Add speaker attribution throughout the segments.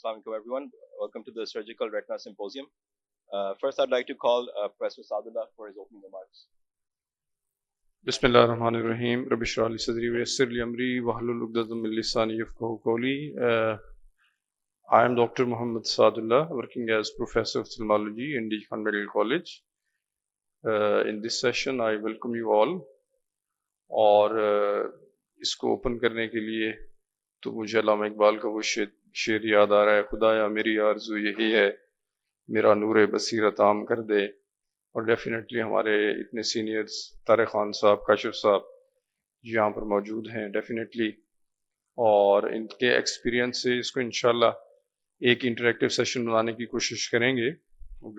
Speaker 1: Assalamu alaikum everyone. Welcome to the Surgical Retina Symposium. First, I'd like to call Professor Sadullah for his opening remarks.
Speaker 2: Bismillahirrahmanirrahim. Rabbi shrah li sadri wa yassir li amri wahlul 'uqdatam min lisani yafqahu qawli. I am Dr. Muhammad Sadullah, working as Professor of Ophthalmology in Dij Khan Medical College. In this session, I welcome you all. और इसको open करने के लिए तो मुझे अल्लामा इकबाल का वो शेर याद आ रहा है, खुदाया मेरी आरज़ू यही है, मेरा नूर बसीरत आम कर दे. और डेफिनेटली हमारे इतने सीनियर्स तारिक खान साहब, काशिफ साहब यहाँ पर मौजूद हैं डेफिनेटली, और इनके एक्सपीरियंस से इसको इंशाल्लाह एक इंटरेक्टिव सेशन बनाने की कोशिश करेंगे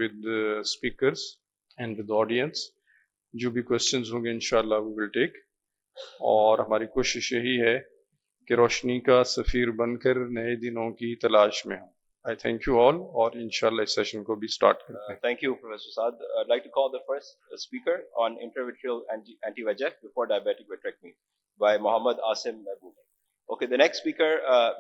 Speaker 2: with speakers and with audience. जो भी क्वेश्चंस होंगे इंशाल्लाह वी विल टेक, और हमारी कोशिश यही है कि रोशनी का सफ़ीर बनकर नए दिनों की तलाश में हो. I thank you all, और इंशाल्लाह इस सेशन को भी स्टार्ट करते हैं.
Speaker 1: Thank you, Professor Saad. I'd like to call the first speaker on intravitreal anti-VEGF before diabetic vitrectomy by Mohammad Asim Mehboob. Okay, the next speaker,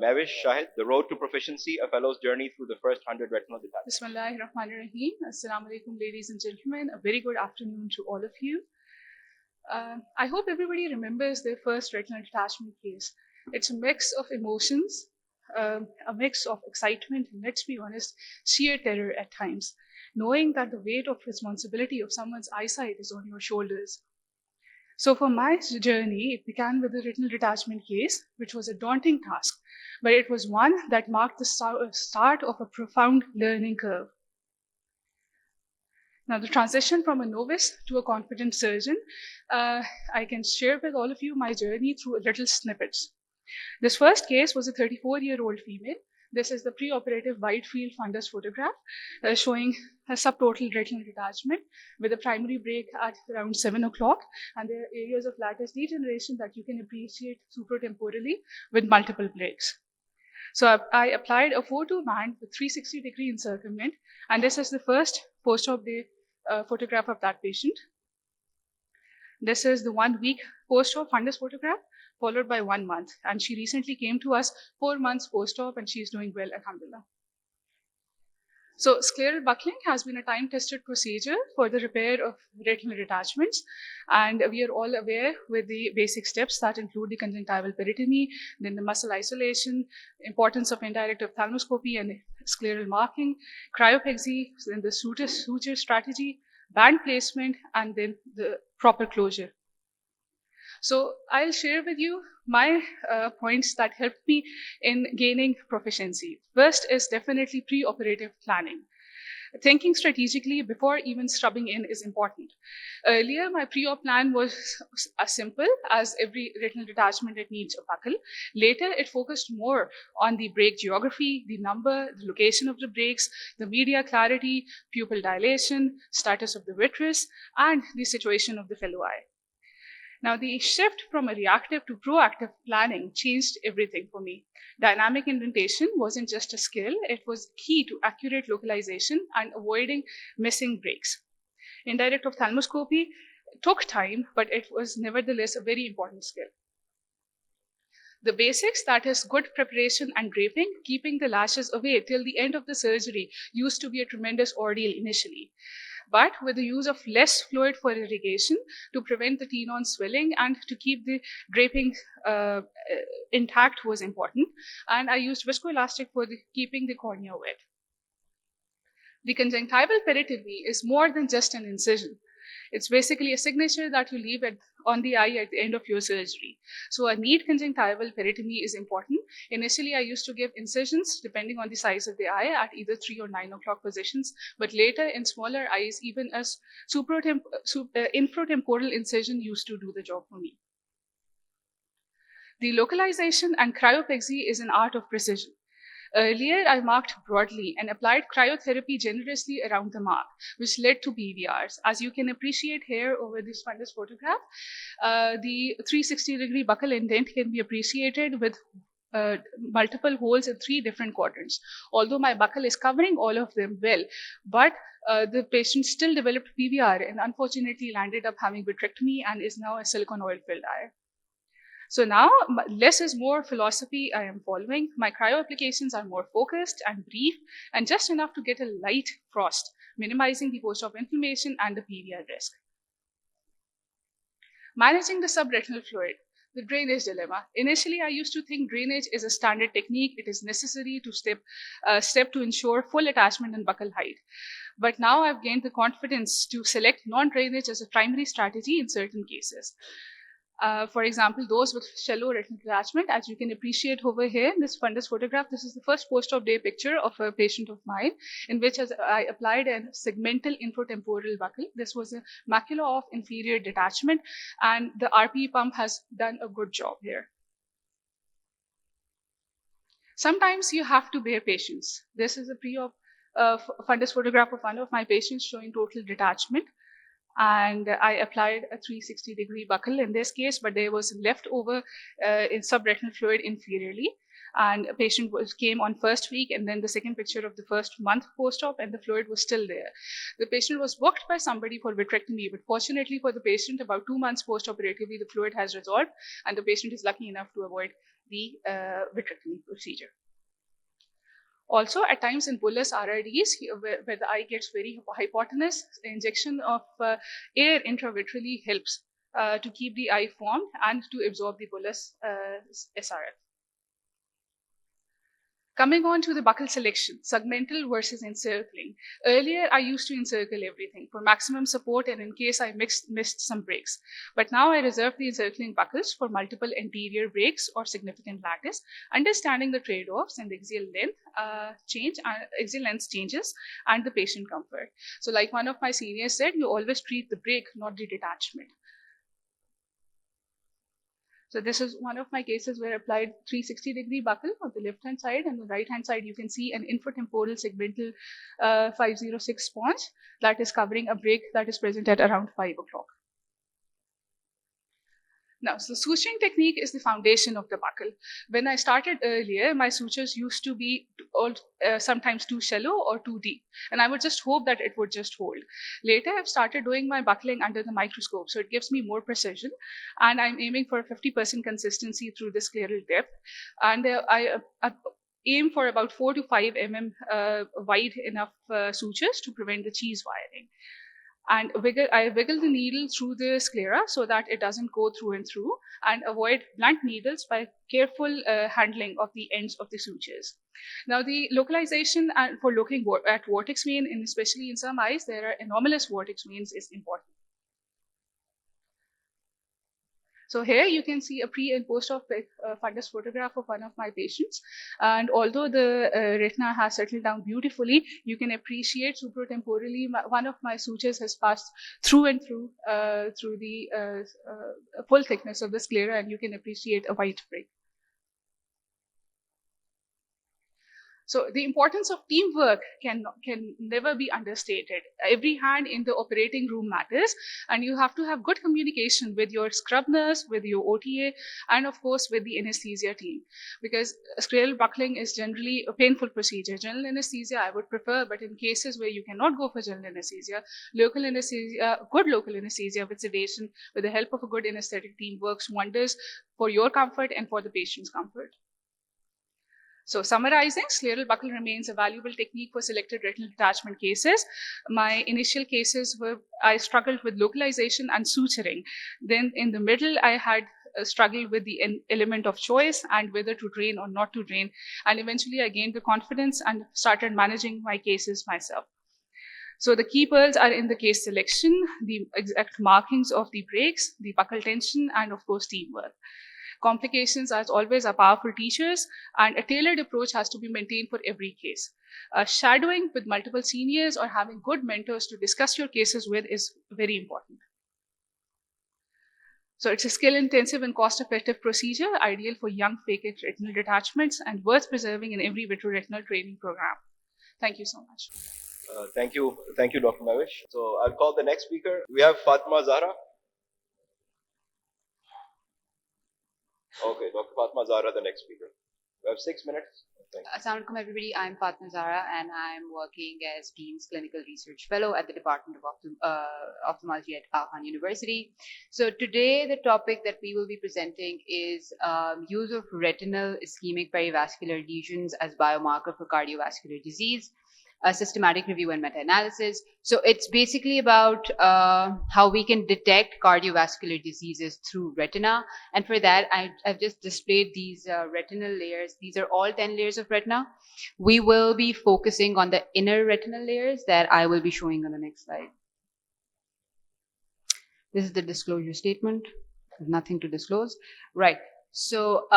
Speaker 1: Mavish Shahid, The Road to Proficiency, a fellow's journey through the first 100 retinal detachments.
Speaker 3: Bismillahirrahmanirrahim. Assalamu alaikum, ladies and gentlemen. A very good afternoon to all of you. I hope everybody remembers their first retinal detachment case. It's a mix of emotions, a mix of excitement, and let's be honest, sheer terror at times, knowing that the weight of responsibility of someone's eyesight is on your shoulders. So for my journey, it began with a retinal detachment case, which was a daunting task, but it was one that marked the start of a profound learning curve. Now, the transition from a novice to a confident surgeon, I can share with all of you my journey through little snippets. This first case was a 34-year-old female. This is the preoperative wide field fundus photograph showing a subtotal retinal detachment with a primary break at around 7 o'clock, and there are areas of lattice degeneration that you can appreciate supratemporally with multiple breaks. So I applied a 4-2 band with 360-degree encirclement, and this is the first post-op day photograph of that patient. This is the 1 week post-op fundus photograph, followed by 1 month. And she recently came to us 4 months post-op, and she's doing well, alhamdulillah. So scleral buckling has been a time-tested procedure for the repair of retinal detachments, and we are all aware with the basic steps that include the conjunctival peritomy, then the muscle isolation, importance of indirect ophthalmoscopy and scleral marking, cryopexy, then the suture strategy, band placement, and then the proper closure. So I'll share with you my points that helped me in gaining proficiency. First is definitely pre-operative planning. Thinking strategically before even scrubbing in is important. Earlier, my pre-op plan was as simple as every retinal detachment, it needs a buckle. Later, it focused more on the break geography, the number, the location of the breaks, the media clarity, pupil dilation, status of the vitreous, and the situation of the fellow eye. Now, the shift from a reactive to proactive planning changed everything for me. Dynamic indentation wasn't just a skill, it was key to accurate localization and avoiding missing breaks. Indirect ophthalmoscopy took time, but it was nevertheless a very important skill. The basics, that is good preparation and draping, keeping the lashes away till the end of the surgery, used to be a tremendous ordeal initially. But with the use of less fluid for irrigation to prevent the tenon swelling and to keep the draping intact was important. And I used viscoelastic for keeping the cornea wet. The conjunctival peritomy is more than just an incision. It's basically a signature that you leave on the eye at the end of your surgery. So a neat conjunctival peritomy is important. Initially, I used to give incisions depending on the size of the eye at either 3 or 9 o'clock positions, but later in smaller eyes, even a infratemporal incision used to do the job for me. The localization and cryopexy is an art of precision. Earlier, I marked broadly and applied cryotherapy generously around the mark, which led to PVRs. As you can appreciate here over this fundus photograph, the 360-degree buccal indent can be appreciated with multiple holes in 3 different quadrants. Although my buccal is covering all of them well, but the patient still developed PVR and unfortunately landed up having vitrectomy and is now a silicone oil-filled eye. So now less is more philosophy I am following. My cryo applications are more focused and brief and just enough to get a light frost, minimizing the post-op inflammation and the PVR risk. Managing the subretinal fluid, the drainage dilemma. Initially, I used to think drainage is a standard technique. It is necessary to step to ensure full attachment and buccal height. But now I've gained the confidence to select non-drainage as a primary strategy in certain cases. For example, those with shallow retinal detachment, as you can appreciate over here in this fundus photograph, this is the first post-op day picture of a patient of mine in which I applied a segmental infratemporal buccal. This was a macula of inferior detachment, and the RPE pump has done a good job here. Sometimes you have to bear patience. This is a pre-op fundus photograph of one of my patients showing total detachment. And I applied a 360-degree buccal in this case, but there was leftover in subretinal fluid inferiorly. And a patient came on first week, and then the second picture of the first month post-op, and the fluid was still there. The patient was booked by somebody for vitrectomy, but fortunately for the patient, about 2 months post-operatively, the fluid has resolved, and the patient is lucky enough to avoid the vitrectomy procedure. Also, at times in bullous RRDs, where the eye gets very hypotenuse, injection of air intravitreally helps to keep the eye formed and to absorb the bullous SRF. Coming on to the buccal selection, segmental versus encircling. Earlier, I used to encircle everything for maximum support and in case I missed some breaks. But now I reserve the encircling buckles for multiple anterior breaks or significant lattice, understanding the trade-offs and the axial length axial length changes and the patient comfort. So like one of my seniors said, you always treat the break, not the detachment. So this is one of my cases where I applied 360-degree buccal on the left-hand side, and the right-hand side you can see an infratemporal segmental 506 sponge that is covering a break that is present at around 5 o'clock. Now, so suturing technique is the foundation of the buccal. When I started earlier, my sutures used to be sometimes too shallow or too deep, and I would just hope that it would just hold. Later, I've started doing my buckling under the microscope, so it gives me more precision, and I'm aiming for a 50% consistency through the scleral depth, and I aim for about 4 to 5 mm wide enough sutures to prevent the cheese wiring. And I wiggle the needle through the sclera so that it doesn't go through and through, and avoid blunt needles by careful handling of the ends of the sutures. Now, the localization for looking at vortex vein, and especially in some eyes, there are anomalous vortex veins, is important. So here you can see a pre and post-op fundus photograph of one of my patients. And although the retina has settled down beautifully, you can appreciate supratemporally one of my sutures has passed through and through the full thickness of the sclera, and you can appreciate a white break. So the importance of teamwork can never be understated. Every hand in the operating room matters, and you have to have good communication with your scrub nurse, with your OTA, and of course with the anesthesia team, because scleral buckling is generally a painful procedure. General anesthesia I would prefer, but in cases where you cannot go for general anesthesia, good local anesthesia with sedation, with the help of a good anesthetic team, works wonders for your comfort and for the patient's comfort. So summarizing, scleral buckle remains a valuable technique for selected retinal detachment cases. My initial cases were, I struggled with localization and suturing. Then in the middle, I had struggled with the element of choice and whether to drain or not to drain. And eventually I gained the confidence and started managing my cases myself. So the key pearls are in the case selection, the exact markings of the breaks, the buccal tension, and of course teamwork. Complications, as always, are powerful teachers, and a tailored approach has to be maintained for every case. Shadowing with multiple seniors or having good mentors to discuss your cases with is very important. So it's a skill-intensive and cost-effective procedure, ideal for young phakic retinal detachments and worth preserving in every vitreoretinal training program. Thank you so much.
Speaker 1: Thank you, Dr. Mavish. So I'll call the next speaker. We have Fatma Zahra. Okay, Dr. Fatma Zahra, the next speaker. We have 6 minutes.
Speaker 4: Assalamu alaikum, everybody. I'm Fatma Zara, and I'm working as Dean's Clinical Research Fellow at the Department of Ophthalmology at Ahan University. So today, the topic that we will be presenting is use of retinal ischemic perivascular lesions as biomarker for cardiovascular disease, a systematic review and meta-analysis. So it's basically about how we can detect cardiovascular diseases through retina. And for that, I've just displayed these retinal layers. These are all 10 layers of retina. We will be focusing on the inner retinal layers that I will be showing on the next slide. This is the disclosure statement. Nothing to disclose. Right. So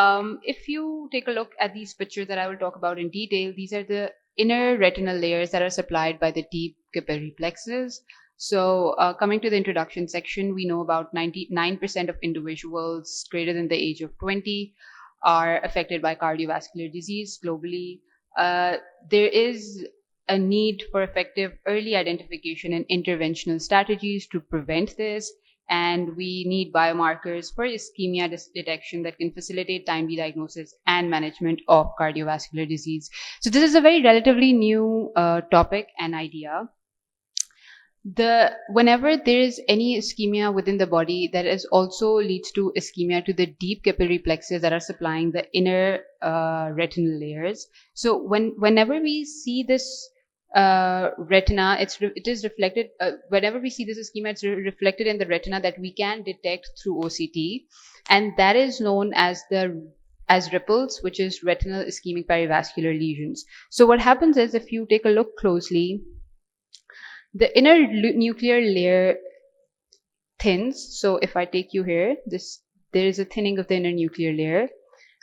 Speaker 4: if you take a look at these pictures that I will talk about in detail, these are the inner retinal layers that are supplied by the deep capillary plexus. So coming to the introduction section, we know about 99% of individuals greater than the age of 20 are affected by cardiovascular disease globally. There is a need for effective early identification and interventional strategies to prevent this. And we need biomarkers for ischemia detection that can facilitate timely diagnosis and management of cardiovascular disease. So this is a very relatively new topic and idea. Whenever there is any ischemia within the body, that is also leads to ischemia to the deep capillary plexus that are supplying the inner retinal layers. So whenever we see this retina, it is reflected. Whenever we see this ischemia, it's reflected in the retina that we can detect through OCT, and that is known as ripples, which is retinal ischemic perivascular lesions. So what happens is, if you take a look closely, the inner nuclear layer thins. So if I take you here, there is a thinning of the inner nuclear layer.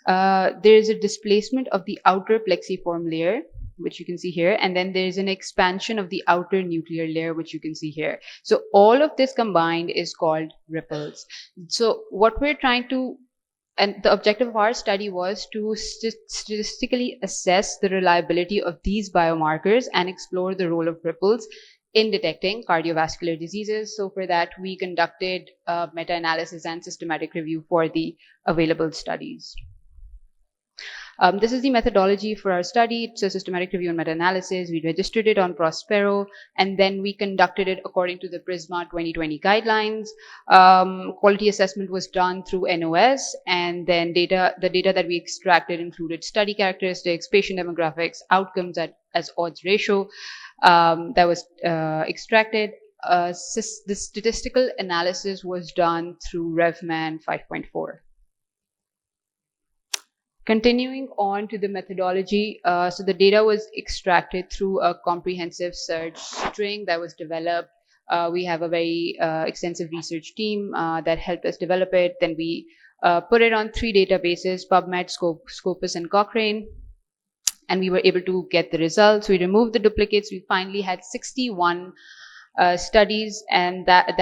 Speaker 4: There is a displacement of the outer plexiform layer, which you can see here, and then there is an expansion of the outer nuclear layer, which you can see here. So all of this combined is called ripples. So what we're trying to, and the objective of our study was to statistically assess the reliability of these biomarkers and explore the role of ripples in detecting cardiovascular diseases. So for that, we conducted meta-analysis and systematic review for the available studies. This is the methodology for our study. It's a systematic review and meta-analysis. We registered it on Prospero, and then we conducted it according to the PRISMA 2020 guidelines. Quality assessment was done through NOS, and then the data that we extracted included study characteristics, patient demographics, outcomes as odds ratio that was extracted. The statistical analysis was done through RevMan 5.4. Continuing on to the methodology, so the data was extracted through a comprehensive search string that was developed. We have a very extensive research team that helped us develop it. Then we put it on 3 databases, PubMed, Scopus, and Cochrane. And we were able to get the results. We removed the duplicates. We finally had 61 studies, and that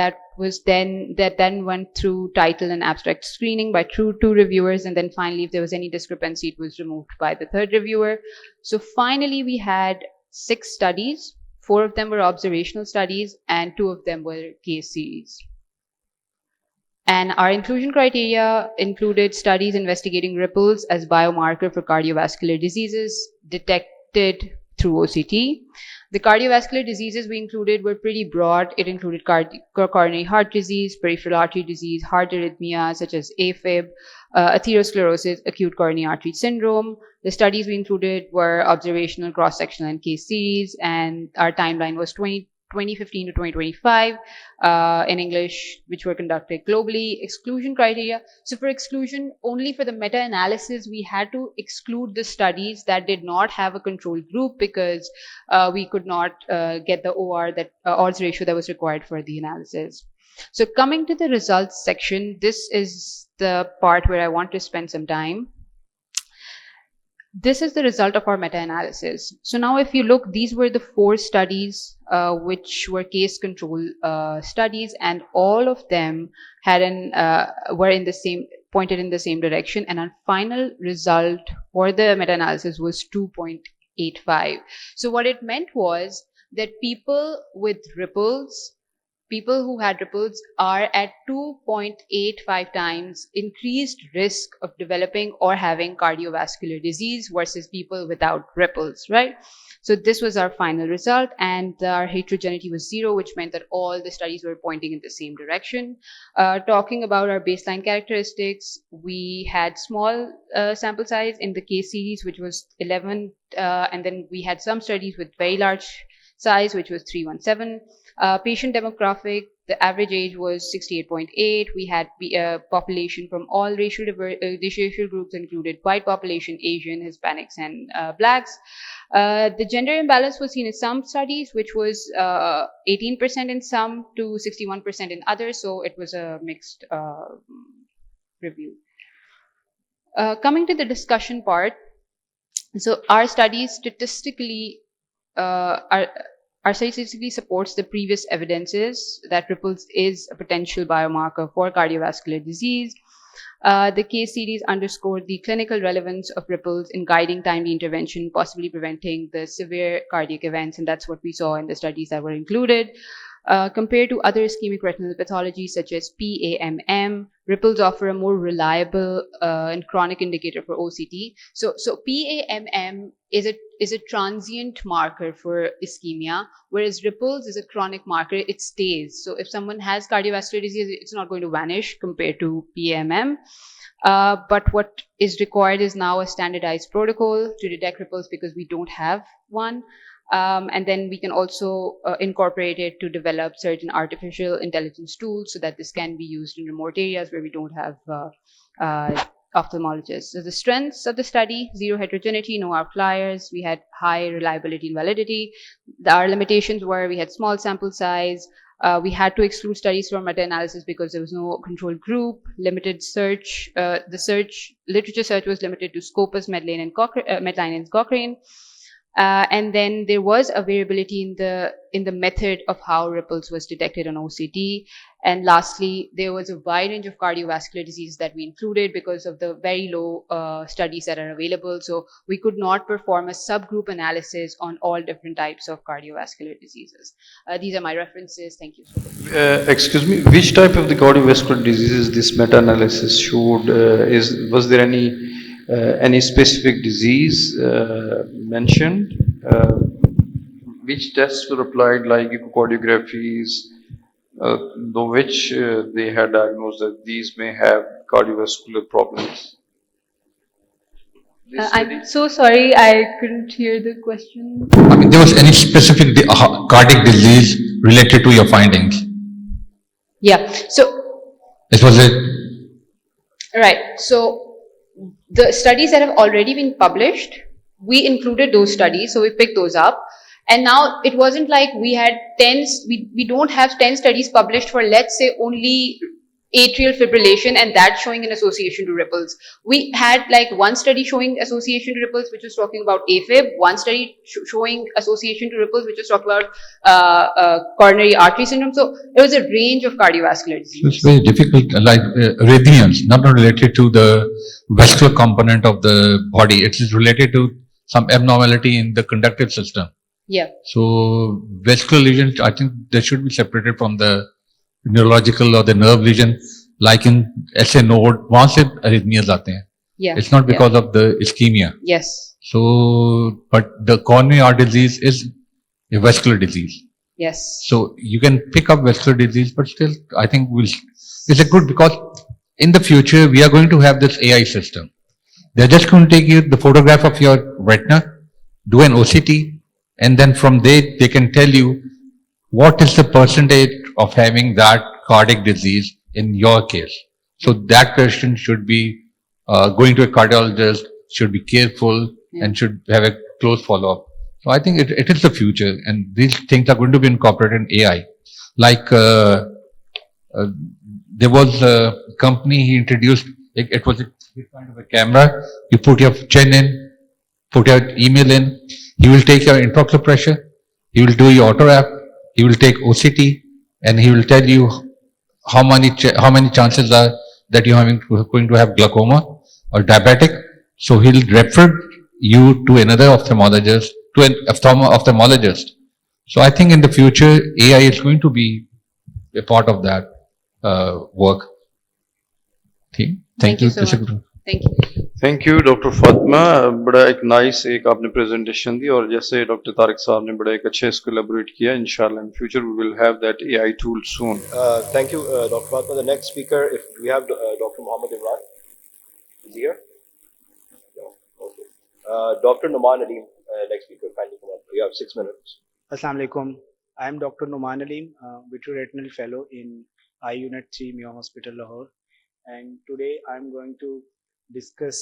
Speaker 4: then went through title and abstract screening by two reviewers, and then finally, if there was any discrepancy, it was removed by the 3rd reviewer. So finally, we had 6 studies. 4 of them were observational studies, and 2 of them were case series. And our inclusion criteria included studies investigating ripples as biomarker for cardiovascular diseases detected through OCT. The cardiovascular diseases we included were pretty broad. It included coronary heart disease, peripheral artery disease, heart arrhythmia such as AFib, atherosclerosis, acute coronary artery syndrome. The studies we included were observational, cross-sectional, and case series, and our timeline was 2015 to 2025 in English, which were conducted globally. Exclusion criteria. So for exclusion, only for the meta-analysis, we had to exclude the studies that did not have a control group because we could not get the OR, that odds ratio that was required for the analysis. So coming to the results section, this is the part where I want to spend some time. This is the result of our meta-analysis. So now if you look, these were the 4 studies which were case control studies, and all of them had pointed in the same direction, and our final result for the meta-analysis was 2.85. So what it meant was that people with ripples, people who had ripples are at 2.85 times increased risk of developing or having cardiovascular disease versus people without ripples, right? So this was our final result, and our heterogeneity was 0, which meant that all the studies were pointing in the same direction. Talking about our baseline characteristics, we had small sample size in the case series, which was 11, and then we had some studies with very large size, which was 317. Patient demographic, the average age was 68.8. We had population from all racial groups, included white population, Asian, Hispanics, and blacks. The gender imbalance was seen in some studies, which was 18% in some to 61% in others. So it was a mixed review. Coming to the discussion part, so our studies statistically statistically supports the previous evidences that ripples is a potential biomarker for cardiovascular disease. The case series underscored the clinical relevance of ripples in guiding timely intervention, possibly preventing the severe cardiac events, and that's what we saw in the studies that were included. Compared to other ischemic retinal pathologies such as PAMM, ripples offer a more reliable and chronic indicator for OCT. So PAMM is a transient marker for ischemia, whereas ripples is a chronic marker. It stays. So if someone has cardiovascular disease, it's not going to vanish compared to PAMM. But what is required is now a standardized protocol to detect ripples because we don't have one. And then we can also incorporate it to develop certain artificial intelligence tools so that this can be used in remote areas where we don't have ophthalmologists. So the strengths of the study: 0 heterogeneity, no outliers. We had high reliability and validity. Our limitations were we had small sample size. We had to exclude studies from meta-analysis because there was no control group. Limited search. The literature search was limited to Scopus, Medline, and Cochrane. And then there was a variability in the method of how ripples was detected on OCT. And lastly, there was a wide range of cardiovascular diseases that we included because of the very low studies that are available. So we could not perform a subgroup analysis on all different types of cardiovascular diseases. These are my references. Thank you so much.
Speaker 2: Excuse me, which type of the cardiovascular diseases this meta-analysis showed? Was there any specific disease mentioned? Which tests were applied, like echocardiographies, though which they had diagnosed that these may have cardiovascular problems?
Speaker 4: I'm so sorry, I couldn't hear the question.
Speaker 5: I mean, there was any specific cardiac disease related to your findings?
Speaker 4: Yeah, so
Speaker 5: It was it.
Speaker 4: right. So the studies that have already been published, we included those studies, so we picked those up. And now it wasn't like we had 10, we don't have 10 studies published for, let's say, only atrial fibrillation and that showing an association to ripples. We had like one study showing association to ripples, which was talking about AFib, one study showing association to ripples, which was talking about coronary artery syndrome. So there was a range of cardiovascular diseases.
Speaker 5: So it's very difficult, like arrhythmias, not related to the vascular component of the body. It is related to some abnormality in the conductive system.
Speaker 4: Yeah.
Speaker 5: So vascular lesions, I think they should be separated from the neurological or the nerve lesion, like in SA node, वहाँ से arrhythmias आते हैं.
Speaker 4: Yeah.
Speaker 5: It's not because of the ischemia.
Speaker 4: Yes.
Speaker 5: So, but the coronary artery disease is a vascular disease.
Speaker 4: Yes.
Speaker 5: So you can pick up vascular disease, but still, I think it's a good, because in the future we are going to have this AI system. They're just going to take you the photograph of your retina, do an OCT, and then from there they can tell you what is the percentage of having that cardiac disease in your case. So that person should be going to a cardiologist, should be careful, and should have a close follow-up. So I think it is the future, and these things are going to be incorporated in AI. Like there was a company he introduced, it was a kind of a camera. You put your chin in, put your email in, he will take your intraocular pressure, he will do your auto wrap, he will take OCT, and he will tell you how many chances are that you're going to have glaucoma or diabetic. So he'll refer you to another ophthalmologist, to an ophthalmologist. So I think in the future AI is going to be a part of that work. ठीक,
Speaker 4: Thank you so
Speaker 5: This is
Speaker 4: much.
Speaker 5: good.
Speaker 4: Thank you.
Speaker 2: Thank you doctor Fatima. बड़ा एक nice एक आपने presentation दी, और जैसे doctor Tariq साहब ने बड़ा एक अच्छे इसको एलेबोरेट किया, इंशाल्लाह in future we will have that AI tool soon.
Speaker 1: Thank you, Dr. Fatma. The next speaker, if we have Dr. Muhammad Imran, is he here? No. Okay. Dr. Numan Alim, next speaker, kindly come up. You have 6 minutes.
Speaker 6: Assalamu alaikum. I am Dr. Numan Alim, Retinal Fellow in I Unit 3 Mio Hospital, Lahore. And today I am going to discuss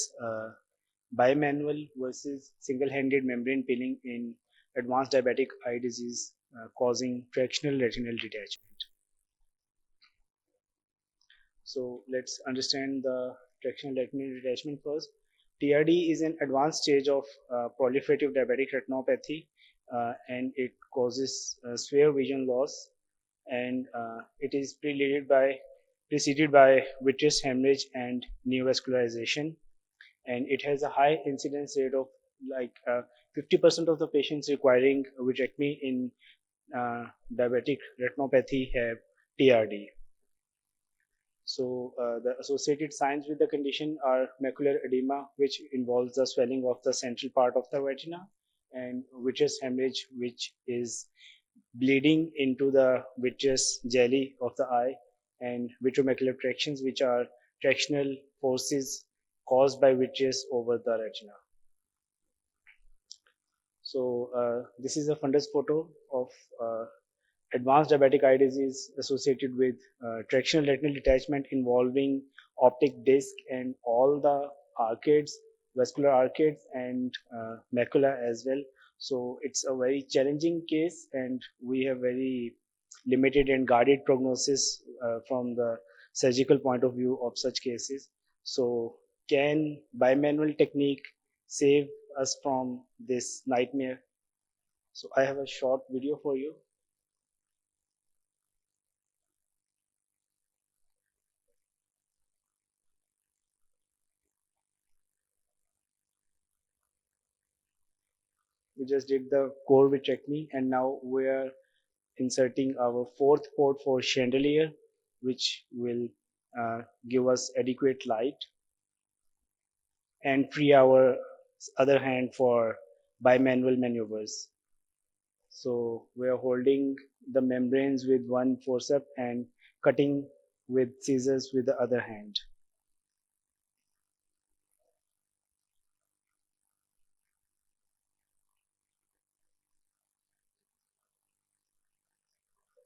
Speaker 6: bimanual versus single-handed membrane peeling in advanced diabetic eye disease causing fractional retinal detachment. So let's understand the fractional retinal detachment first. TRD is an advanced stage of proliferative diabetic retinopathy, and it causes severe vision loss, and it is preceded by vitreous hemorrhage and neovascularization, and it has a high incidence rate of like 50% of the patients requiring vitrectomy in diabetic retinopathy have TRD. So the associated signs with the condition are macular edema, which involves the swelling of the central part of the retina, and vitreous hemorrhage, which is bleeding into the vitreous jelly of the eye, and vitreomacular tractions, which are tractional forces caused by vitreous over the retina. So this is a fundus photo of advanced diabetic eye disease associated with tractional retinal detachment involving optic disc and all the arcades, vascular arcades, and macula as well. So it's a very challenging case, and we have very limited and guarded prognosis from the surgical point of view of such cases. So can bimanual technique save us from this nightmare? So I have a short video for you. We just did the core vitrectomy, and now we are inserting our fourth port for chandelier, which will give us adequate light and free our other hand for bimanual maneuvers. So we are holding the membranes with one forceps and cutting with scissors with the other hand.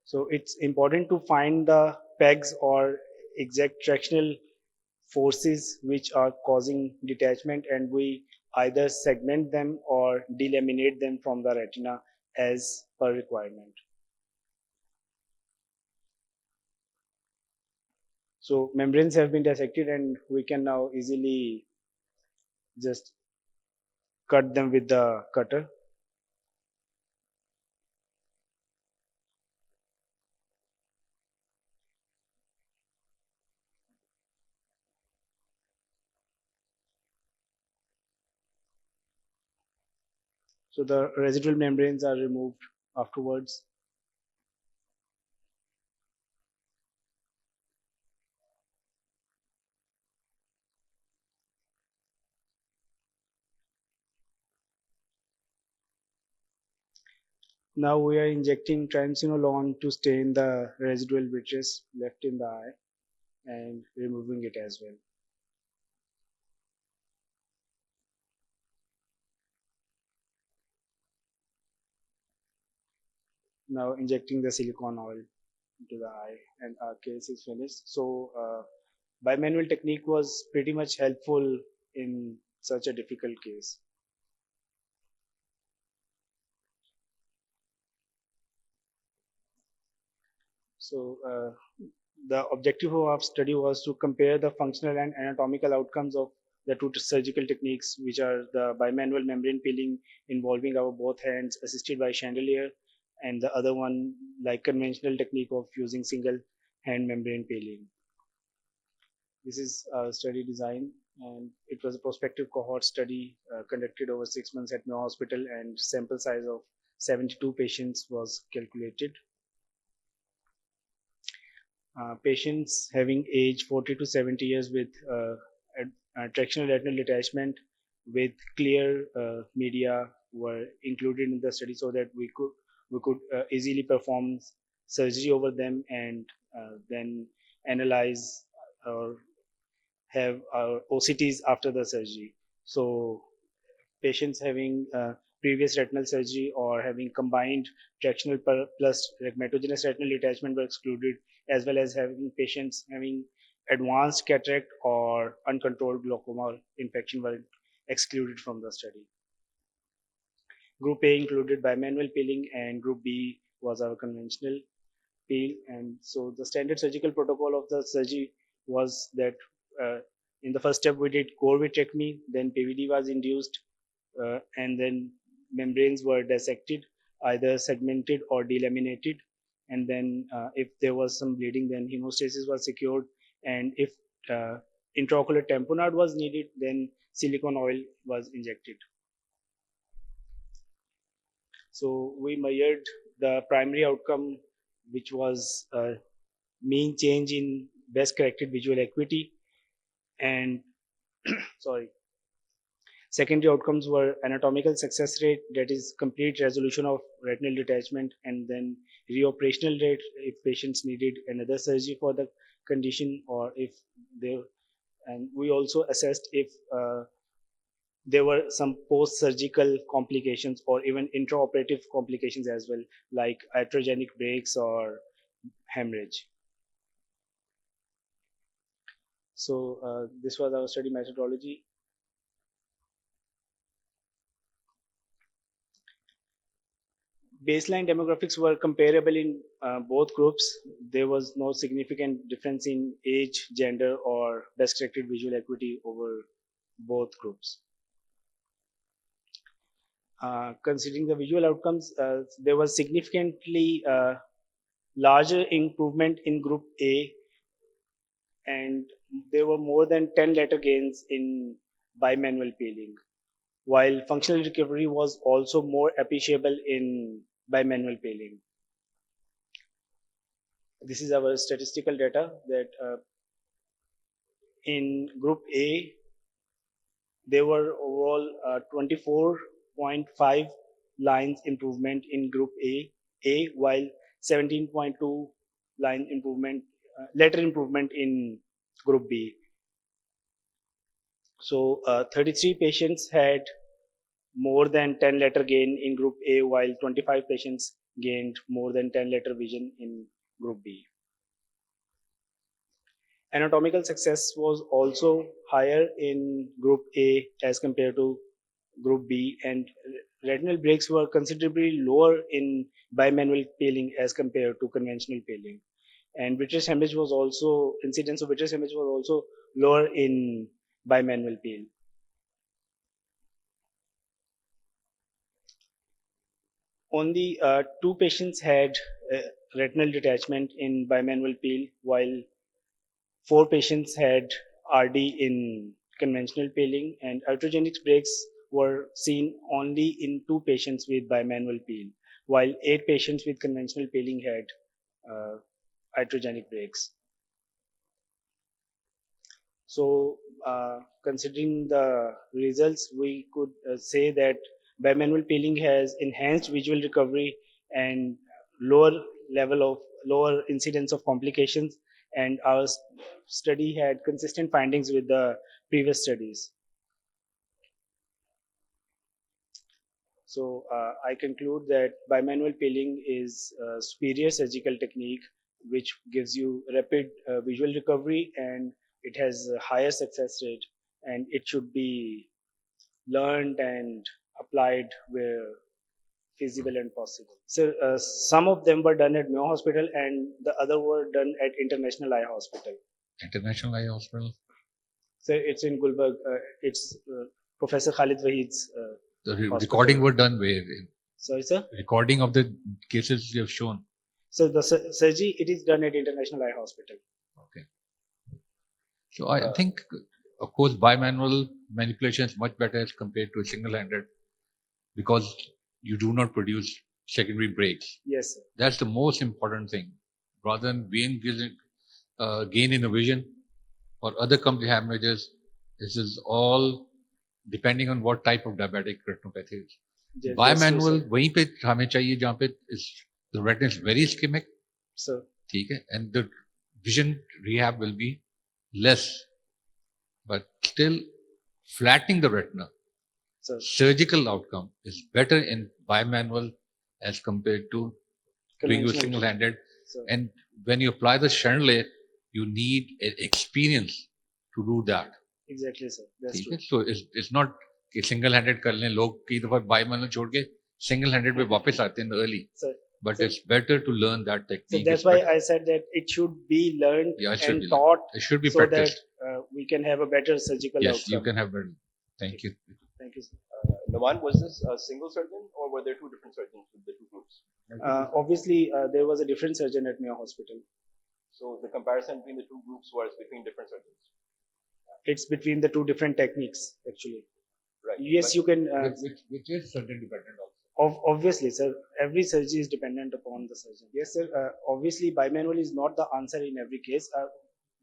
Speaker 6: So it's important to find the pegs or exact tractional forces which are causing detachment, and we either segment them or delaminate them from the retina as per requirement. So membranes have been dissected, and we can now easily just cut them with the cutter. So the residual membranes are removed afterwards. Now we are injecting triamcinolone to stain the residual vitreous left in the eye and removing it as well. Now injecting the silicone oil into the eye, and our case is finished. So bimanual technique was pretty much helpful in such a difficult case. So the objective of our study was to compare the functional and anatomical outcomes of the two surgical techniques, which are the bimanual membrane peeling involving our both hands assisted by chandelier, and the other one like conventional technique of using single hand membrane peeling. This is a study design, and it was a prospective cohort study conducted over 6 months at Mayo Hospital, and sample size of 72 patients was calculated. Patients having age 40 to 70 years with tractional retinal detachment with clear media were included in the study so that we could easily perform surgery over them and then analyze or have our OCTs after the surgery. So patients having previous retinal surgery or having combined tractional plus rheumatogenic retinal detachment were excluded, as well as having patients having advanced cataract or uncontrolled glaucoma infection were excluded from the study. Group A included bimanual peeling and Group B was our conventional peel. And so the standard surgical protocol of the surgery was that in the first step we did core vitrectomy, then PVD was induced, and then membranes were dissected, either segmented or delaminated. And then if there was some bleeding, then hemostasis was secured. And if intraocular tamponade was needed, then silicone oil was injected. So we measured the primary outcome, which was mean change in best corrected visual acuity, and sorry, secondary outcomes were anatomical success rate, that is complete resolution of retinal detachment, and then reoperational rate if patients needed another surgery for the condition, or if they, and we also assessed if there were some post-surgical complications or even intraoperative complications as well, like iatrogenic breaks or hemorrhage. So this was our study methodology. Baseline demographics were comparable in both groups. There was no significant difference in age, gender, or best corrected visual acuity over both groups. Considering the visual outcomes, there was significantly larger improvement in group A, and there were more than 10 letter gains in bimanual peeling, while functional recovery was also more appreciable in bimanual peeling. This is our statistical data that in group A, there were overall 24.5 lines improvement in group A, while 17.2 line improvement, letter improvement in group B. So 33 patients had more than 10 letter gain in group A, while 25 patients gained more than 10 letter vision in group B. Anatomical success was also higher in group A as compared to group B, and retinal breaks were considerably lower in bimanual peeling as compared to conventional peeling. And vitreous hemorrhage was also, incidence of vitreous hemorrhage was also lower in bimanual peel. Only 2 patients had retinal detachment in bimanual peel, while 4 patients had RD in conventional peeling, and iatrogenic breaks were seen only in 2 patients with bimanual peel, while 8 patients with conventional peeling had iatrogenic breaks. So, considering the results, we could say that bimanual peeling has enhanced visual recovery and lower incidence of complications, and our study had consistent findings with the previous studies. So I conclude that bimanual peeling is a superior surgical technique which gives you rapid visual recovery, and it has a higher success rate, and it should be learned and applied where feasible and possible. So some of them were done at Mayo Hospital and the other were done at International Eye Hospital.
Speaker 5: International Eye Hospital.
Speaker 6: So it's in Gulberg. It's Professor Khalid Wahid's
Speaker 5: The
Speaker 6: hospital.
Speaker 5: recording were done where?
Speaker 6: Sorry, sir?
Speaker 5: Recording of the cases you have shown.
Speaker 6: So the surgery, it is done at International Eye Hospital.
Speaker 5: Okay. So I think, of course, bimanual manipulation is much better as compared to single-handed because you do not produce secondary breaks.
Speaker 6: Yes, sir.
Speaker 5: That's the most important thing. Rather than vein gain in a vision or other complete hemorrhages. This is all depending on what type of diabetic retinopathy is.
Speaker 6: That's true,
Speaker 5: Bimanual
Speaker 6: sir.
Speaker 5: वहीं पे हमें चाहिए जहाँ पे is the retina is very ischemic,
Speaker 6: Sir,
Speaker 5: ठीक है, and the vision rehab will be less, but still flattening the retina.
Speaker 6: sir,
Speaker 5: Surgical outcome is better in bimanual as compared to doing with
Speaker 6: conventional.
Speaker 5: single-handed.
Speaker 6: Sir,
Speaker 5: And when you apply the Shanley, you need experience to do that.
Speaker 6: exactly, sir. That's
Speaker 5: ठीक
Speaker 6: true.
Speaker 5: है, so it's not कि single-handed कर लें, लोग कई दफा bimanual छोड़ के single-handed पे वापस आते हैं early,
Speaker 6: Sir,
Speaker 5: but
Speaker 6: sir,
Speaker 5: it's better to learn that
Speaker 6: so
Speaker 5: technique.
Speaker 6: that's
Speaker 5: It's
Speaker 6: why
Speaker 5: better.
Speaker 6: I said that it should be learned
Speaker 5: Yeah, it should
Speaker 6: and
Speaker 5: be learned.
Speaker 6: taught
Speaker 5: It should be
Speaker 6: so
Speaker 5: practiced.
Speaker 6: that we can have a better surgical
Speaker 5: Yes,
Speaker 6: outcome.
Speaker 5: you can have better. Thank you.
Speaker 6: Thank you, sir.
Speaker 1: Naman, was this a single surgeon or were there two different surgeons with the two groups?
Speaker 6: Obviously, there was a different surgeon at Mayo Hospital.
Speaker 1: So the comparison between the two groups was between different surgeons.
Speaker 6: It's between the two different techniques, actually.
Speaker 1: Right.
Speaker 6: Yes,
Speaker 1: But
Speaker 6: you can.
Speaker 5: Which is surgeon dependent also.
Speaker 6: Obviously, sir, every surgery is dependent upon the surgeon. Yes, sir. Obviously, bimanual is not the answer in every case.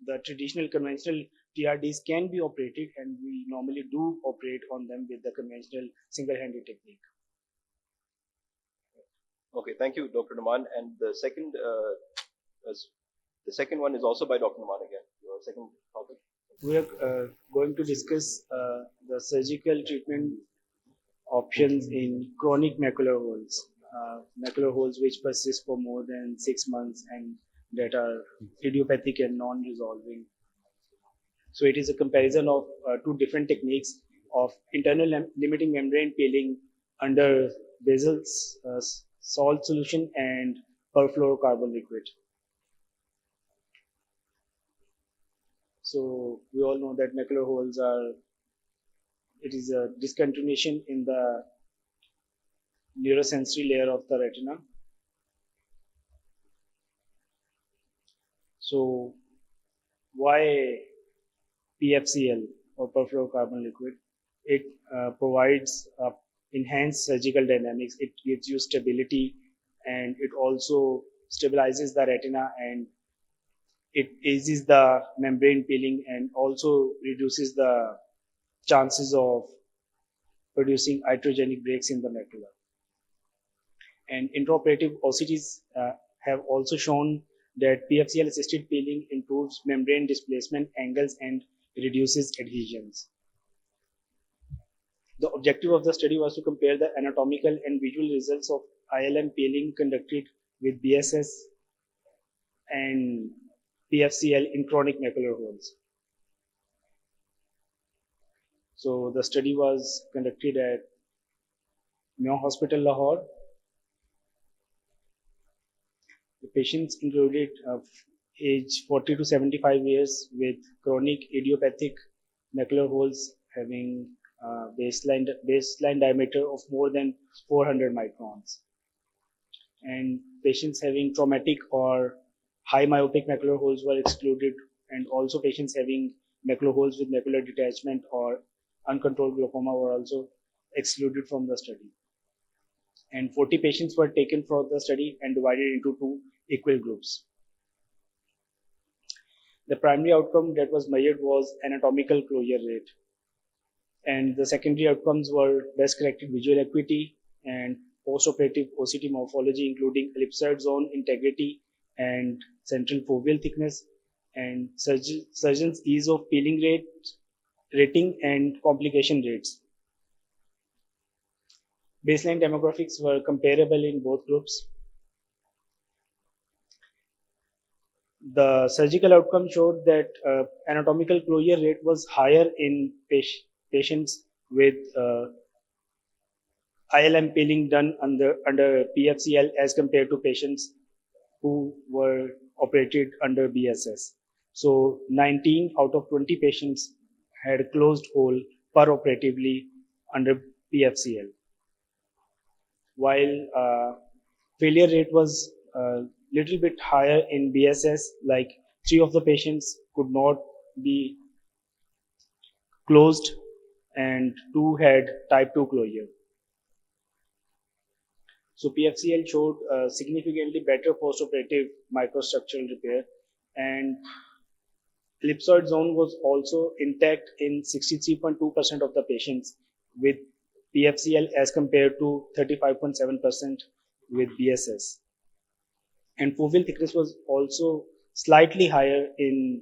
Speaker 6: The traditional conventional TRDs can be operated, and we normally do operate on them with the conventional single-handed technique.
Speaker 1: Okay, thank you, Dr. Naman. And the second one is also by Dr. Naman again. Your second topic.
Speaker 6: We are going to discuss the surgical treatment options in chronic macular holes. Macular holes which persist for more than 6 months and that are idiopathic and non-resolving. So it is a comparison of two different techniques of internal limiting membrane peeling under basal salt solution and perfluorocarbon liquid. So we all know that macular holes it is a discontinuation in the neurosensory layer of the retina. So why PFCL or perfluorocarbon liquid? It provides enhanced surgical dynamics. It gives you stability and it also stabilizes the retina and it eases the membrane peeling and also reduces the chances of producing iatrogenic breaks in the macula. And intraoperative OCTs have also shown that PFCL assisted peeling improves membrane displacement angles and reduces adhesions. The objective of the study was to compare the anatomical and visual results of ILM peeling conducted with BSS and PFCL in chronic macular holes. So the study was conducted at Mayo Hospital, Lahore. The patients included age 40 to 75 years with chronic idiopathic macular holes having baseline diameter of more than 400 microns. And patients having traumatic or high myopic macular holes were excluded, and also patients having macular holes with macular detachment or uncontrolled glaucoma were also excluded from the study. And 40 patients were taken from the study and divided into two equal groups. The primary outcome that was measured was anatomical closure rate. And the secondary outcomes were best corrected visual acuity and postoperative OCT morphology, including ellipsoid zone integrity and central foveal thickness, and surgeon's ease of peeling rating, and complication rates. Baseline demographics were comparable in both groups. The surgical outcome showed that anatomical closure rate was higher in patients with ILM peeling done under PFCL as compared to patients who were operated under BSS. So 19 out of 20 patients had closed hole peroperatively under PFCL, while failure rate was a little bit higher in BSS, like 3 of the patients could not be closed and 2 had type 2 closure. So PFCL showed significantly better postoperative microstructural repair and ellipsoid zone was also intact in 63.2% of the patients with PFCL as compared to 35.7% with BSS. And foveal thickness was also slightly higher in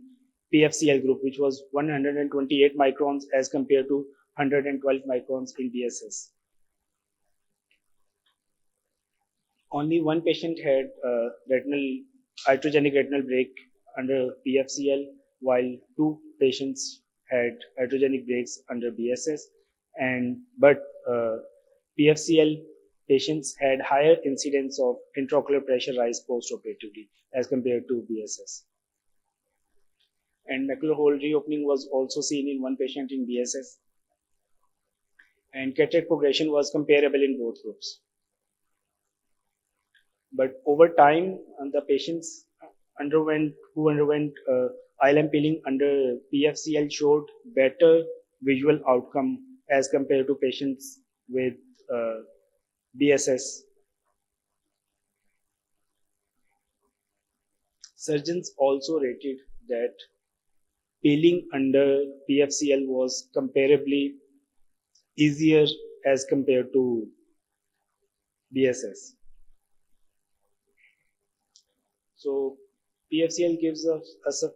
Speaker 6: PFCL group, which was 128 microns as compared to 112 microns in BSS. Only one patient had iatrogenic retinal break under PFCL, while two patients had iatrogenic breaks under BSS. But PFCL patients had higher incidence of intraocular pressure rise post-operatively as compared to BSS. And macular hole reopening was also seen in one patient in BSS. And cataract progression was comparable in both groups. But over time, the patients who underwent ILM peeling under PFCL showed better visual outcome as compared to patients with BSS. Surgeons also rated that peeling under PFCL was comparably easier as compared to BSS. So PFCL gives us a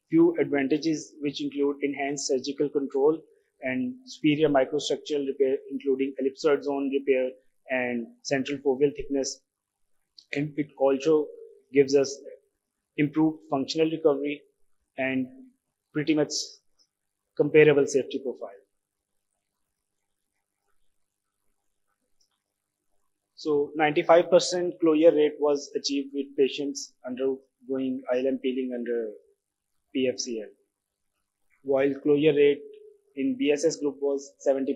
Speaker 6: few advantages, which include enhanced surgical control and superior microstructural repair, including ellipsoid zone repair and central foveal thickness. And it also gives us improved functional recovery and pretty much comparable safety profile. So 95% closure rate was achieved with patients undergoing ILM peeling under PFCL, while closure rate in BSS group was 70%.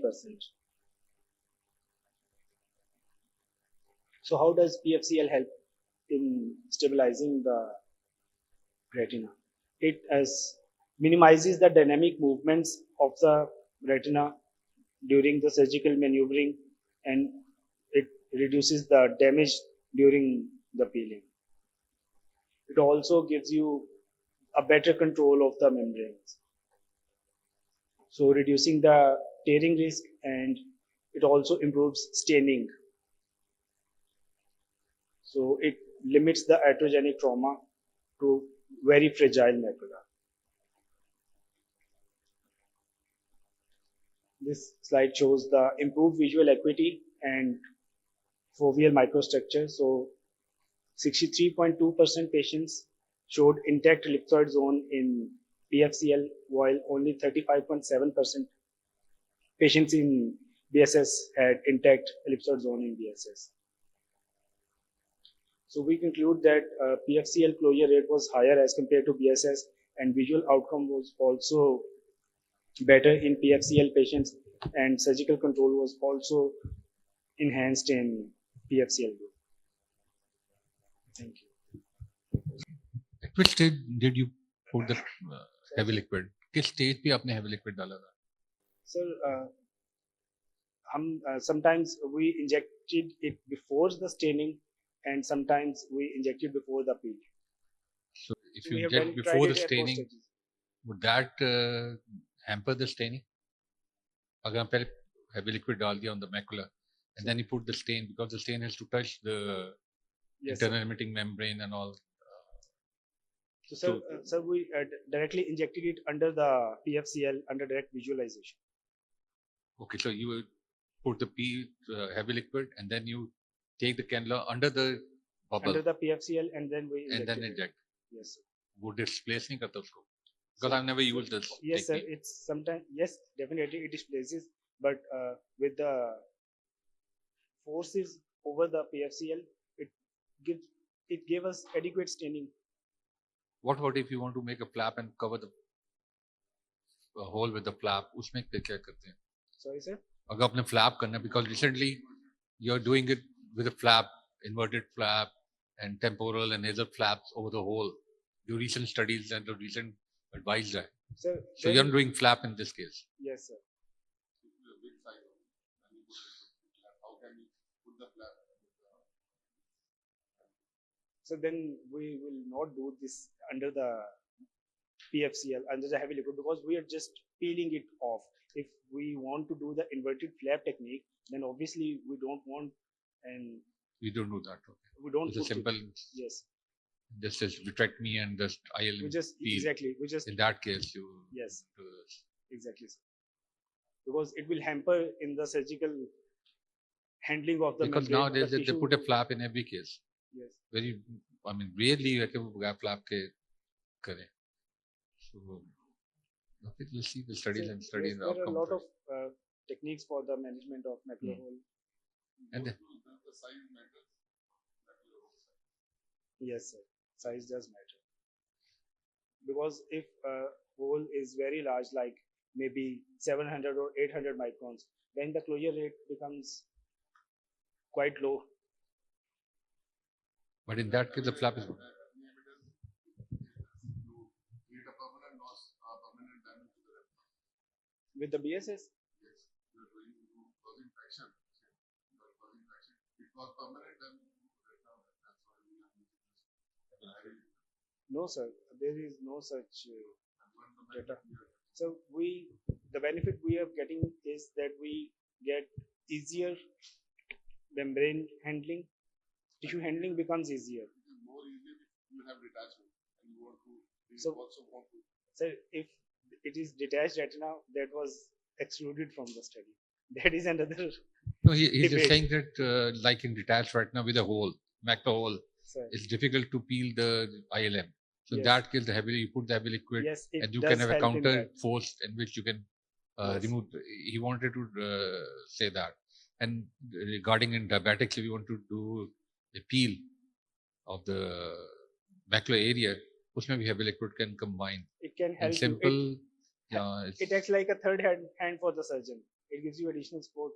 Speaker 6: So how does PFCL help in stabilizing the retina? It minimizes the dynamic movements of the retina during the surgical maneuvering, and it reduces the damage during the peeling. It also gives you a better control of the membranes. So reducing the tearing risk, and it also improves staining. So it limits the iatrogenic trauma to very fragile macula. This slide shows the improved visual acuity and foveal microstructure. So 63.2% patients showed intact ellipsoid zone in PFCL, while only 35.7% patients in BSS had intact ellipsoid zone in BSS. So we conclude that PFCL closure rate was higher as compared to BSS, and visual outcome was also better in PFCL patients, and surgical control was also enhanced in PFCL group. Thank you.
Speaker 5: At which stage did you put the heavy liquid? किस stage पे आपने heavy liquid डाला था?
Speaker 6: Sir, sometimes we injected it before the staining, and sometimes we injected before the peel.
Speaker 5: So if
Speaker 6: We
Speaker 5: you
Speaker 6: have
Speaker 5: inject
Speaker 6: tried
Speaker 5: before
Speaker 6: it
Speaker 5: the
Speaker 6: at both
Speaker 5: staining,
Speaker 6: stages.
Speaker 5: would that hamper the staining? अगर हम पहले heavy liquid डाल दिया on the macula, and then you put the stain, because the stain has to touch the
Speaker 6: Yes,
Speaker 5: internal
Speaker 6: sir.
Speaker 5: emitting membrane and all.
Speaker 6: So, sir, we directly injected it under the PFCL under direct visualization.
Speaker 5: Okay, so you would put the heavy liquid, and then you take the cannula under the bubble
Speaker 6: Under the PFCL, and then we
Speaker 5: and then
Speaker 6: injected it.
Speaker 5: inject.
Speaker 6: Yes, sir.
Speaker 5: Would displace नहीं करता उसको? Because I've never used this
Speaker 6: Yes, sir.
Speaker 5: technique.
Speaker 6: It's sometimes, yes, definitely it displaces, but with the forces over the PFCL, it gave us adequate staining.
Speaker 5: What about if you want to make a flap and cover the hole with the flap? उसमें क्या करते हैं?
Speaker 6: Sorry, sir.
Speaker 5: अगर आपने flap करना है, because recently you're doing it with a flap, inverted flap, and temporal and nasal flaps over the hole. Your recent studies and the recent advice है.
Speaker 6: Sir,
Speaker 5: So you're not doing flap in this case.
Speaker 6: yes, sir. So then we will not do this under the PFCL, under the heavy liquid, because we are just peeling it off. If we want to do the inverted flap technique, then obviously we don't want, and
Speaker 5: We don't do that. Okay.
Speaker 6: we don't
Speaker 5: It's a
Speaker 6: put it-
Speaker 5: simple,
Speaker 6: yes,
Speaker 5: this is vitrectomy and just IL
Speaker 6: we just
Speaker 5: peel.
Speaker 6: exactly we just
Speaker 5: In that case, you
Speaker 6: yes,
Speaker 5: do this.
Speaker 6: exactly, sir. Because it will hamper in the surgical handling of the
Speaker 5: Because
Speaker 6: membrane,
Speaker 5: nowadays
Speaker 6: the
Speaker 5: they
Speaker 6: tissue.
Speaker 5: put a flap in every case.
Speaker 6: Yes.
Speaker 5: Very, I mean, rarely you have to flap ke kare. So, okay, we'll see the studies
Speaker 6: So,
Speaker 5: and study
Speaker 6: yes,
Speaker 5: the
Speaker 6: there are a
Speaker 5: outcome.
Speaker 6: lot of techniques for the management of macular hole.
Speaker 5: And the,
Speaker 6: Yes, sir. Size does matter. Because if a hole is very large, like maybe 700 or 800 microns, then the closure rate becomes quite low.
Speaker 5: but in that case, the flap is good.
Speaker 6: With the BSS, no, sir, there is no such data. So the benefit we are getting is that we get easier membrane handling, tissue handling becomes easier. So, sir, if it is detached retina, that was excluded from the study. That is another.
Speaker 5: No, he's just
Speaker 6: debate.
Speaker 5: saying that like in detached retina with a hole, macular hole,
Speaker 6: Sir,
Speaker 5: it's difficult to peel the ILM. So in
Speaker 6: Yes.
Speaker 5: that case, the heavy, you put the heavy liquid
Speaker 6: yes, it
Speaker 5: and you
Speaker 6: does
Speaker 5: can have a
Speaker 6: help in
Speaker 5: counter
Speaker 6: that.
Speaker 5: force in which you can
Speaker 6: Yes.
Speaker 5: remove. He wanted to say that. And regarding in diabetics, if you want to do a peel of the macular area, usme bhi heavy liquid can combine.
Speaker 6: It can help
Speaker 5: And
Speaker 6: you.
Speaker 5: simple, yeah,
Speaker 6: It acts like a third hand for the surgeon. It gives you additional support.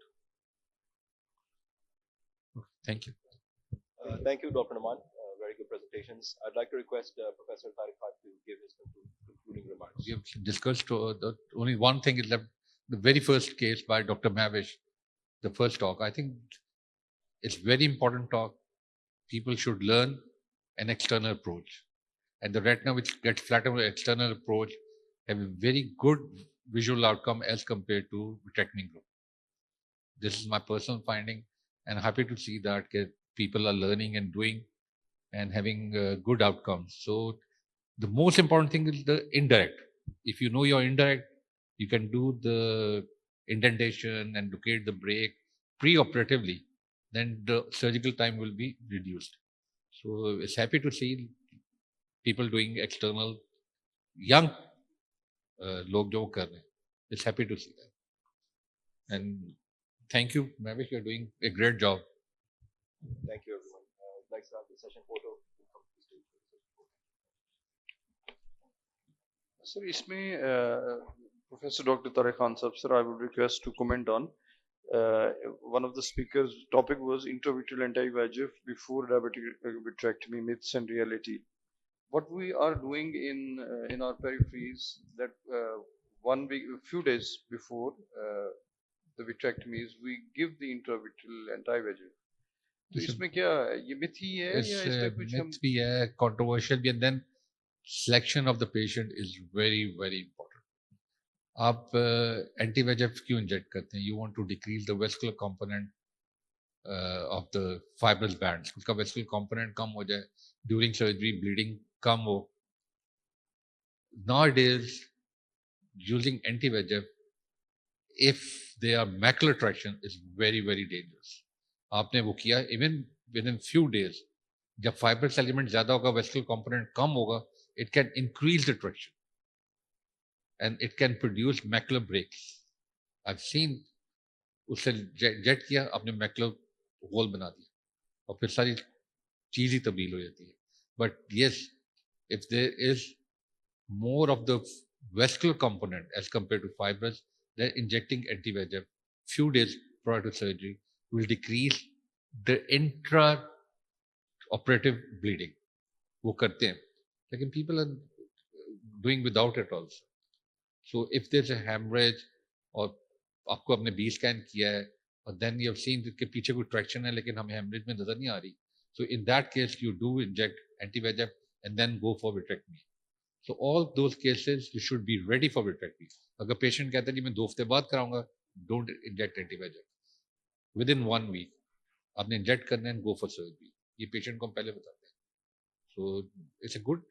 Speaker 5: thank you.
Speaker 1: Thank you, Dr. Naman. Very good presentations. I'd like to request Professor Tariq Khan to give his concluding remarks.
Speaker 5: We have discussed only one thing is left. The very first case by Dr. Mavish, the first talk. I think it's very important talk. People should learn an external approach. And the retina which gets flattened with external approach have a very good visual outcome as compared to vitrectomy group. This is my personal finding, and happy to see that people are learning and doing and having good outcomes. So the most important thing is the indirect. If you know your indirect, you can do the indentation and locate the break pre-operatively, then the surgical time will be reduced. So it's happy to see people doing external young log jo kar rahe. It's happy to see that. And thank you, Mavish, you're doing a great job.
Speaker 1: Thank you, everyone. I'd like to have the session photo.
Speaker 2: Sir, इसमें Professor Dr. Tariq Khan Sahab, sir, I would request to comment on one of the speakers' topic was intravitreal anti-VEGF before diabetic vitrectomy, myths and reality. What we are doing in our peripheries that 1 week, a few days before the vitrectomies, we give the intravitreal anti-VEGF. तो इसमें क्या ये myth ही है या इस पे कुछ हम
Speaker 5: Myth भी है, controversial भी, and then selection of the patient is very, very important. आप anti-VEGF क्यों inject करते हैं? You want to decrease the vascular component of the fibrous bands. उसका vascular component कम हो जाए, during surgery bleeding कम हो. Nowadays, using anti-VEGF, if they are macular traction, is very, very dangerous. आपने वो किया, even within few days, जब fibrous element ज़्यादा होगा, vascular component कम होगा, it can increase the traction and it can produce macular breaks. I've seen उससे jet किया, आपने macular hole बना दिया और फिर सारी चीज ही तब्दील हो जाती है. But yes, if there is more of the vascular component as compared to fibrous, then injecting anti-VEGF few days prior to surgery will decrease the intra-operative bleeding. वो करते हैं, लेकिन people are doing without it also. So if there's a hemorrhage और आपको आपने B scan किया है और then you have seen कि पीछे कोई traction है लेकिन हमें hemorrhage में नजर नहीं आ रही, So in that case, you do inject anti-VEGF and then go for vitrectomy. So all those cases, you should be ready for vitrectomy. अगर patient कहता है कि मैं 2 हफ्ते बाद कराऊंगा, don't inject anti-VEGF. Within 1 week, आपने inject करना है and go for surgery. ये patient को हम पहले बताते हैं. So it's a good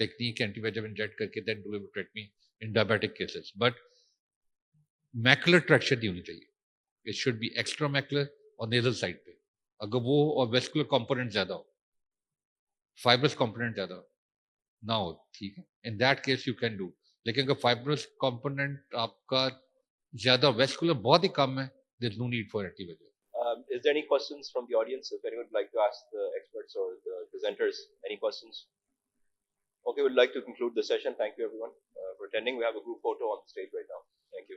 Speaker 5: technique, anti-VEGF inject करके then do a vitrectomy in diabetic cases. But macular traction नहीं होनी चाहिए. It should be extramacular और nasal side पे. अगर वो और vascular component ज़्यादा हो, fibrous component ज़्यादा हो, ना हो, ठीक है. In that case you can do. लेकिन अगर fibrous component आपका ज़्यादा vascular बहुत ही कम है, there's no need for anti-VEGF.
Speaker 1: Is there any questions from the audience? If anyone would like to ask the experts or the presenters any questions? Okay, we'd like to conclude the session. Thank you everyone for attending. We have a group photo on the stage right now. Thank you.